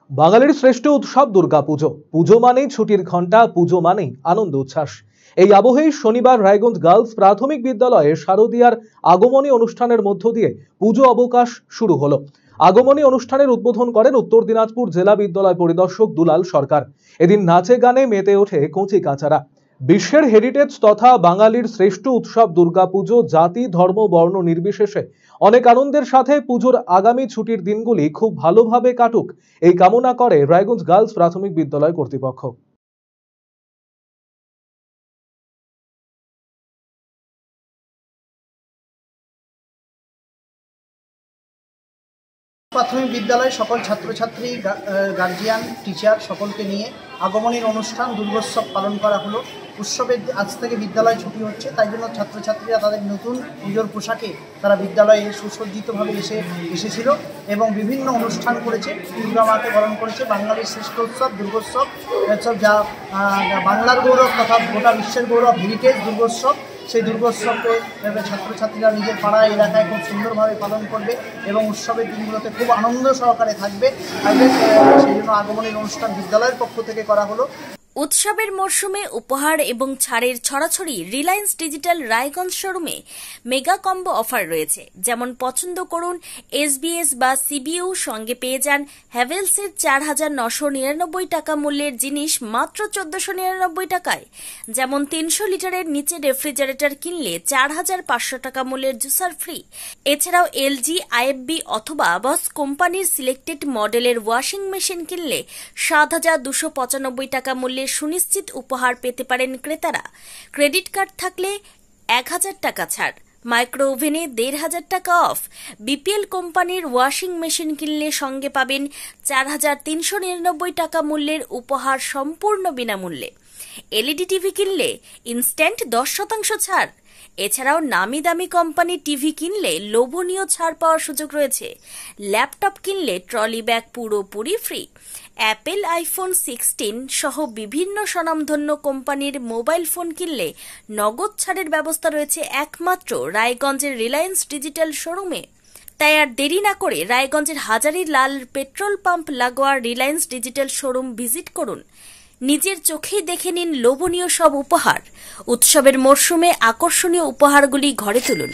বাঙালির শ্রেষ্ঠ উৎসব দুর্গাপুজো। পুজো মানেই ছুটির ঘণ্টা, পুজো মানেই আনন্দ উচ্ছ্বাস। এই আবহেই শনিবার রায়গঞ্জ গার্লস প্রাথমিক বিদ্যালয়ে শারদীয়ার আগমনী অনুষ্ঠানের মধ্য দিয়ে পুজো অবকাশ শুরু হলো। আগমনী অনুষ্ঠানের উদ্বোধন করেন উত্তর দিনাজপুর জেলা বিদ্যালয় পরিদর্শক দুলাল সরকার। এদিন নাচে গানে মেতে ওঠে কচি কাচারা। বিশ্বের হেরিটেজ তথা বাঙালির শ্রেষ্ঠ উৎসব দুর্গাপুজো জাতি ধর্ম বর্ণ নির্বিশেষে অনেক আনন্দের সাথে পুজোর আগামী ছুটির দিনগুলি খুব ভালোভাবে কাটুক, এই কামনা করে রায়গঞ্জ গার্লস প্রাথমিক বিদ্যালয় কর্তৃপক্ষ। প্রাথমিক বিদ্যালয়ে সকল ছাত্রছাত্রী, গার্জিয়ান, টিচার সকলকে নিয়ে আগমনীর অনুষ্ঠান দুর্গোৎসব পালন করা হলো। উৎসবের আজ থেকে বিদ্যালয় ছুটি হচ্ছে, তাই জন্য ছাত্রছাত্রীরা তাদের নতুন পুজোর পোশাকে তারা বিদ্যালয়ে সুসজ্জিতভাবে এসেছিল এবং বিভিন্ন অনুষ্ঠান করেছে, দুর্গা মাকে বরণ করেছে। বাঙালির শ্রেষ্ঠ উৎসব দুর্গোৎসব, যা বাংলার গৌরব তথা গোটা বিশ্বের গৌরব, হেরিটেজ দুর্গোৎসব। সেই দুর্গোৎসবকে ছাত্রছাত্রীরা নিজের পাড়ায় এলাকায় খুব সুন্দরভাবে পালন করবে এবং উৎসবের দিনগুলোতে খুব আনন্দ সহকারে থাকবে। সেই জন্য আগমনের অনুষ্ঠান বিদ্যালয়ের পক্ষ থেকে করা হলো। উৎসবের মরশুমে উপহার এবং ছাড়ের ছড়াছড়ি রিলায়েন্স ডিজিটাল রায়গঞ্জ শোরুমে মেগা কম্বো অফার রয়েছে। যেমন পছন্দ করুন এসবিএস বা সিবিইউ, সঙ্গে পেয়ে যান হ্যাভেলসের 4,999 টাকা মূল্যের জিনিস মাত্র 1,499 টাকায়। যেমন 300 লিটারের নিচে রেফ্রিজারেটর কিনলে 4,500 টাকা মূল্যের জুসার ফ্রি। এছাড়াও এলজি, আইএফবি অথবা বস কোম্পানির সিলেক্টেড মডেলের ওয়াশিং মেশিন কিনলে 7,295 টাকা মূল্যের সুনিশ্চিত উপহার পেতে পারেন ক্রেতারা। ক্রেডিট কার্ড থাকলে 1,000 টাকা ছাড়, মাইক্রো ওভেনে 1,500 টাকা অফ। বিপিএল কোম্পানির ওয়াশিং মেশিন কিনলে সঙ্গে পাবেন 4,399 টাকা মূল্যের উপহার সম্পূর্ণ বিনামূল্যে। এলইডি টিভি কিনলে ইনস্ট্যান্ট 10% ছাড়। এছাড়াও নামি দামি কোম্পানি টিভি কিনলে লোভনীয় ছাড় পাওয়ার সুযোগ রয়েছে। ল্যাপটপ কিনলে ট্রলি ব্যাগ পুরোপুরি ফ্রি। অ্যাপেল আইফোন 16 সহ বিভিন্ন স্বনামধন্য কোম্পানির মোবাইল ফোন কিনলে নগদ ছাড়ের ব্যবস্থা রয়েছে একমাত্র রায়গঞ্জের রিলায়েন্স ডিজিটাল শোরুমে। তাই আর দেরি না করে রায়গঞ্জের হাজারি লাল পেট্রোল পাম্প লাগোয়া রিলায়েন্স ডিজিটাল শোরুম ভিজিট করুন। নিজের চোখেই দেখে নিন লোভনীয় সব উপহার। উৎসবের মরশুমে আকর্ষণীয় উপহারগুলি ঘরে তুলুন।